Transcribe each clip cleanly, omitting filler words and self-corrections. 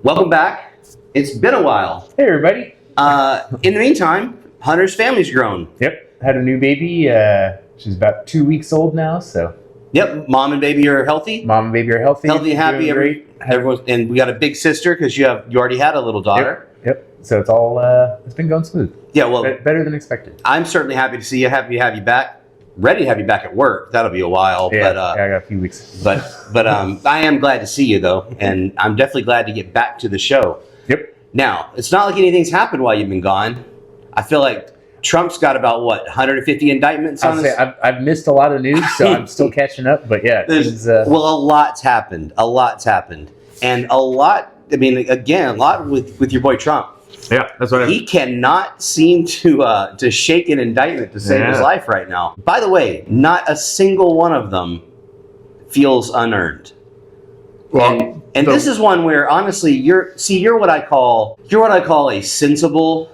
Welcome back. It's been a while. Hey, everybody. In the meantime, Hunter's family's grown. Yep, had a new baby. She's about 2 weeks old now, so. Yep, mom and baby are healthy. Mom and baby are healthy. Healthy and happy. Everyone, and we got a big sister because you already had a little daughter. Yep. So it's all it's been going smooth. Yeah, well, better than expected. I'm certainly happy to see you. Happy to have you back. Ready to have you back at work. That'll be a while. Yeah, but, I got a few weeks. But I am glad to see you though, and I'm definitely glad to get back to the show. Yep. Now, it's not like anything's happened while you've been gone. I feel like Trump's got about, 150 indictments on us? I've missed a lot of news, so I'm still catching up. But yeah, well, a lot's happened. And a lot, I mean, again, a lot with your boy Trump. Yeah, that's what he cannot seem to shake an indictment to save his life right now. By the way, not a single one of them feels unearned. Well, and this is one where honestly, you're what I call a sensible,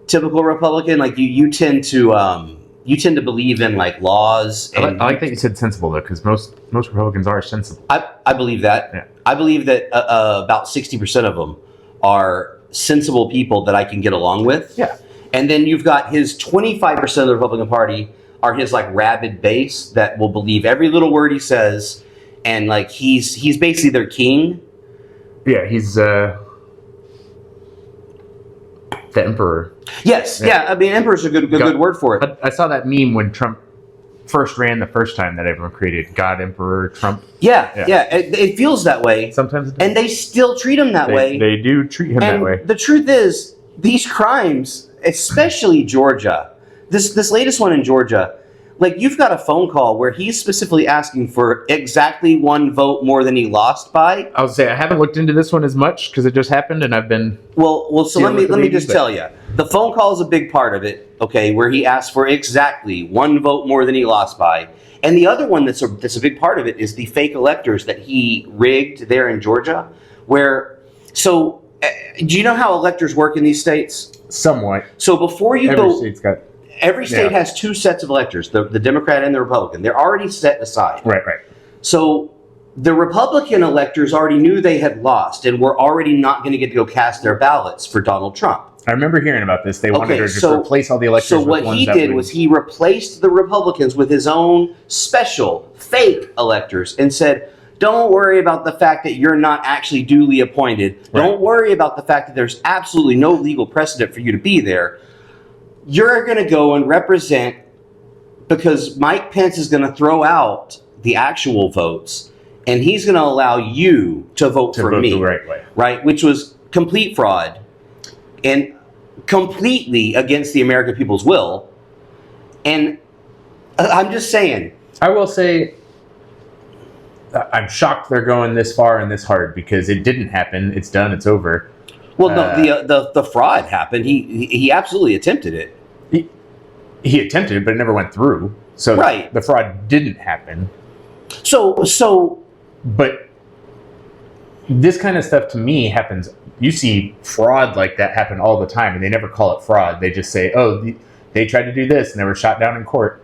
typical Republican. Like you tend to believe in like laws. And I like that you said sensible though, because most Republicans are sensible. I believe that. Yeah. I believe that about 60% of them are sensible people that I can get along with. Yeah. And then you've got his 25% of the Republican Party are his like rabid base that will believe every little word he says, and like he's basically their king. Yeah, he's the emperor. Yes. Yeah. I mean, emperor's a good word for it. I saw that meme when Trump first ran the first time that everyone created God Emperor Trump. Yeah. It feels that way. Sometimes it does. And they still treat him that way. They do treat him that way. The truth is, these crimes, especially Georgia, this latest one in Georgia, like you've got a phone call where he's specifically asking for exactly one vote more than he lost by. I would say I haven't looked into this one as much because it just happened and I've been so let me just tell you, the phone call is a big part of it. Okay, where he asked for exactly one vote more than he lost by, and the other one that's a big part of it is the fake electors that he rigged there in Georgia. Do you know how electors work in these states? Somewhat. So before you every state Yeah. has two sets of electors, the Democrat and the Republican. They're already set aside. Right. So the Republican electors already knew they had lost and were already not going to get to go cast their ballots for Donald Trump. I remember hearing about this. They wanted to just replace all the electors with ones that So what he did was he replaced the Republicans with his own special fake electors and said, don't worry about the fact that you're not actually duly appointed. Right. Don't worry about the fact that there's absolutely no legal precedent for you to be there. You're going to go and represent, because Mike Pence is going to throw out the actual votes, and he's going to allow you to vote for me. The right way. Right? Which was complete fraud and completely against the American people's will. And I'm just saying. I will say, I'm shocked they're going this far and this hard because it didn't happen. It's done. It's over. Well, no, the fraud happened. He absolutely attempted it. He attempted it, but it never went through. So right. The fraud didn't happen. But this kind of stuff to me happens. You see fraud like that happen all the time, and they never call it fraud. They just say, "Oh, they tried to do this, and they were shot down in court.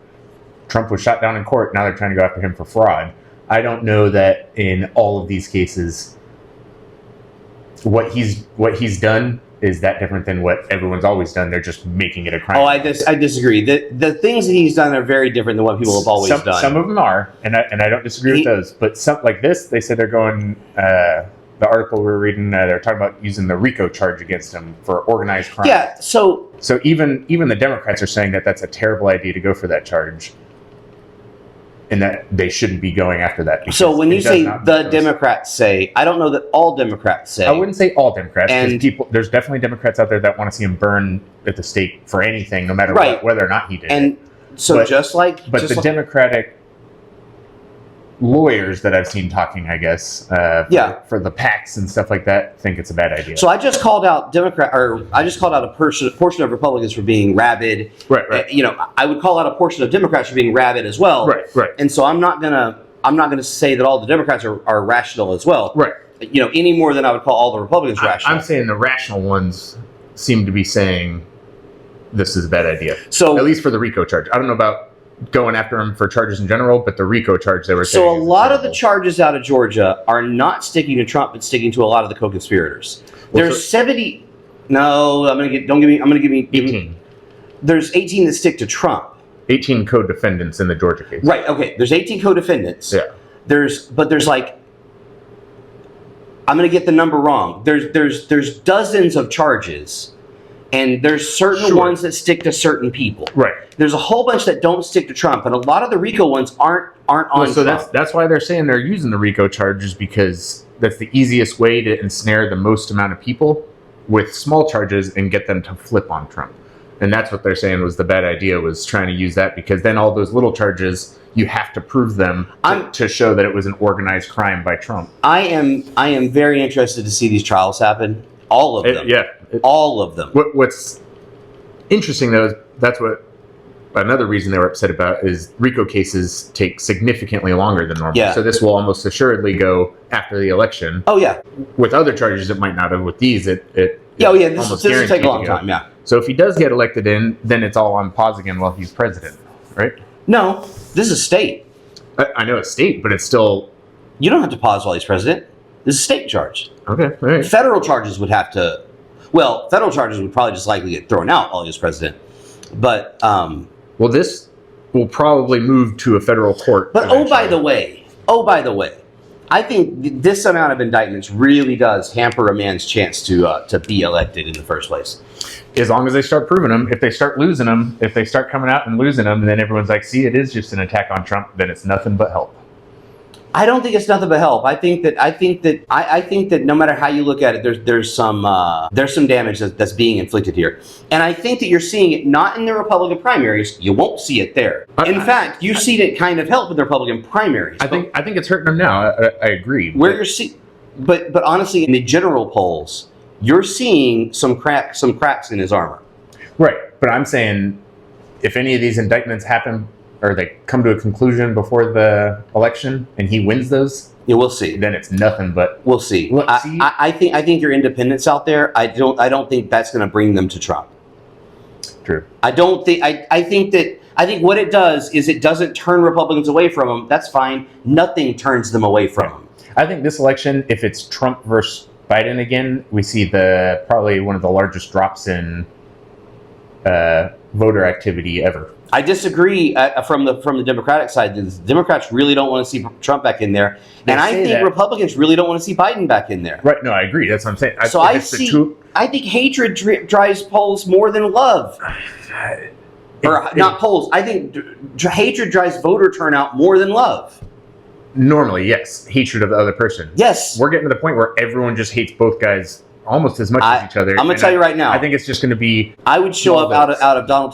Trump was shot down in court. Now they're trying to go after him for fraud." I don't know that in all of these cases, what he's done is that different than what everyone's always done. They're just making it a crime. Oh, I disagree. The things that he's done are very different than what people have always done. Some of them are, and I don't disagree with those. But some like this, they said they're going. The article we were reading, they're talking about using the RICO charge against him for organized crime. Yeah. So even the Democrats are saying that that's a terrible idea to go for that charge, and that they shouldn't be going after that. So when you say the Democrats say, I don't know that all Democrats say. I wouldn't say all Democrats. And there's definitely Democrats out there that want to see him burn at the stake for anything, no matter whether or not he did. And so the Democratic lawyers that I've seen talking, I guess, for the PACs and stuff like that, think it's a bad idea. So I just called out a portion of Republicans for being rabid. Right. I would call out a portion of Democrats for being rabid as well. Right. And so I'm not gonna say that all the Democrats are rational as well. Right. Any more than I would call all the Republicans rational. I'm saying the rational ones seem to be saying this is a bad idea. So at least for the RICO charge. I don't know about going after him for charges in general, but the RICO charge they were saying. So a lot of the terrible. charges out of Georgia are not sticking to Trump, but sticking to a lot of the co-conspirators. Well, There's 70. No, I'm gonna give me 18. There's 18 that stick to Trump. 18 co-defendants in the Georgia case. Right. Okay. There's 18 co-defendants. Yeah. There's like, I'm gonna get the number wrong. There's dozens of charges, and there's certain ones that stick to certain people. Right. There's a whole bunch that don't stick to Trump, and a lot of the RICO ones aren't on So Trump. that's why they're saying they're using the RICO charges, because that's the easiest way to ensnare the most amount of people with small charges and get them to flip on Trump. And that's what they're saying was the bad idea, was trying to use that, because then all those little charges, you have to prove them to show that it was an organized crime by Trump. I am very interested to see these trials happen. All of them. All of them. What's interesting, though, is that's what another reason they were upset about is RICO cases take significantly longer than normal. Yeah. So this will almost assuredly go after the election. Oh, yeah. With other charges, it might not have. With these, This will take a long time, yeah. So if he does get elected in, then it's all on pause again while he's president, right? No, this is a state. I know it's state, but it's still... You don't have to pause while he's president. This is a state charge. Okay, all right. Federal charges would have to... Well, federal charges would probably just likely get thrown out while he was president. But... Well, this will probably move to a federal court. But eventually. oh, by the way, I think this amount of indictments really does hamper a man's chance to be elected in the first place. As long as they start proving them, if they start losing them, if they start coming out and losing them, and then everyone's like, see, it is just an attack on Trump, then it's nothing but help. I don't think it's nothing but help. I think that no matter how you look at it, there's some damage that's being inflicted here, and I think that you're seeing it not in the Republican primaries. You won't see it there. In fact, you've seen it kind of help with the Republican primaries. I think it's hurting them now. I agree. But honestly, in the general polls, you're seeing some cracks in his armor. Right, but I'm saying if any of these indictments happen or they come to a conclusion before the election and he wins those, yeah, we'll see. Then it's nothing but we'll see. Look, I think your independents out there. I don't think that's going to bring them to Trump. True. I think what it does is it doesn't turn Republicans away from him. That's fine. Nothing turns them away from him. I think this election, if it's Trump versus Biden again, we see probably one of the largest drops in voter activity ever. I disagree from the Democratic side. The Democrats really don't want to see Trump back in there, and I think Republicans really don't want to see Biden back in there. Right? No, I agree. That's what I'm saying. I think hatred drives polls more than love, not polls. I think hatred drives voter turnout more than love. Normally, yes, hatred of the other person. Yes, we're getting to the point where everyone just hates both guys almost as much as each other. I'm going to tell you right now. I think it's just going to be... I would show up out of Donald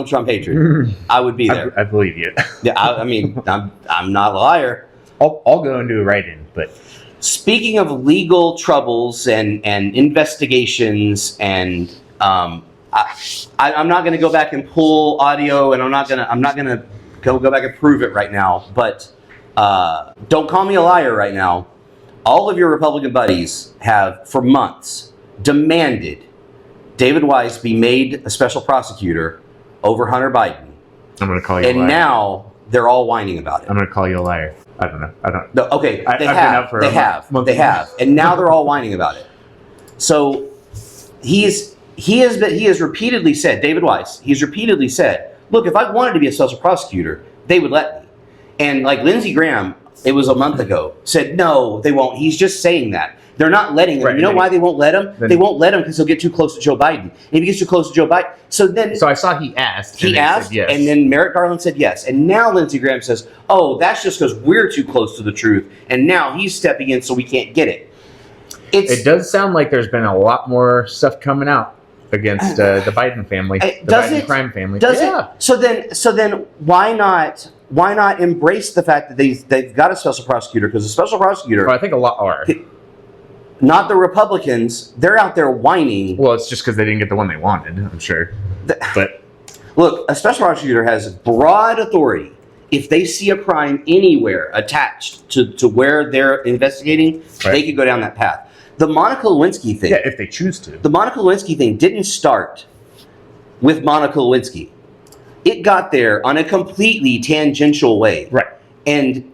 Trump hatred. I would be there. I believe you. Yeah, I mean, I'm not a liar. I'll go and do a write-in, but... Speaking of legal troubles and investigations, and I'm not going to go back and pull audio, and I'm not going to go back and prove it right now, but don't call me a liar right now. All of your Republican buddies have, for months, demanded David Weiss be made a special prosecutor over Hunter Biden. I'm going to call you a liar. And now they're all whining about it. I'm going to call you a liar. I don't know. No, okay, they have. And now they're all whining about it. So he has repeatedly said, David Weiss, he's repeatedly said, look, if I wanted to be a special prosecutor, they would let me. And like Lindsey Graham, it was a month ago, said, no, they won't. He's just saying that. They're not letting him. Right. You know why they won't let him? They won't let him because he'll get too close to Joe Biden. And if he gets too close to Joe Biden, so I saw he asked. He asked, yes. And then Merrick Garland said yes. And now Lindsey Graham says, oh, that's just because we're too close to the truth. And now he's stepping in so we can't get it. It does sound like there's been a lot more stuff coming out against the Biden family, the Biden crime family. Does it? So then why not embrace the fact that they've got a special prosecutor? Because a special prosecutor... Well, I think a lot are. Not the Republicans. They're out there whining. Well, it's just because they didn't get the one they wanted, I'm sure. But look, a special prosecutor has broad authority. If they see a crime anywhere attached to where they're investigating, they could go down that path. The Monica Lewinsky thing... Yeah, if they choose to. The Monica Lewinsky thing didn't start with Monica Lewinsky. It got there on a completely tangential way. Right. And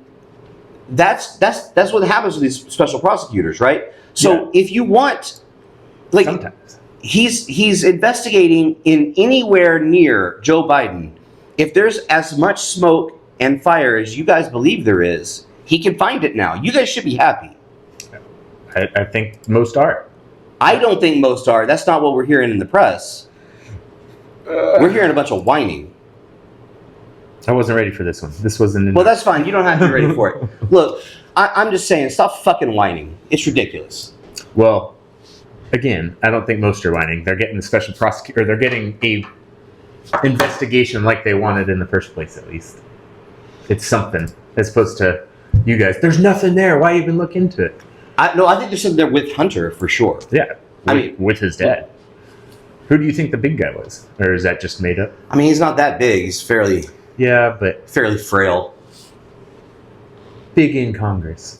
that's what happens with these special prosecutors, right? So Yeah. if you want, like, Sometimes. he's investigating in anywhere near Joe Biden. If there's as much smoke and fire as you guys believe there is, he can find it now. You guys should be happy. I think most are. I don't think most are. That's not what we're hearing in the press. We're hearing a bunch of whining. I wasn't ready for this one. This wasn't. Well, that's fine. You don't have to be ready for it. Look, I'm just saying, stop fucking whining. It's ridiculous. Well, again, I don't think most are whining. They're getting the special prosecutor. They're getting a investigation like they wanted in the first place. At least it's something, as opposed to you guys. There's nothing there. Why even look into it? No, I think there's something there with Hunter for sure. Yeah, I mean, with his dad. Who do you think the big guy was, or is that just made up? I mean, he's not that big. He's fairly Yeah, but frail. big in Congress.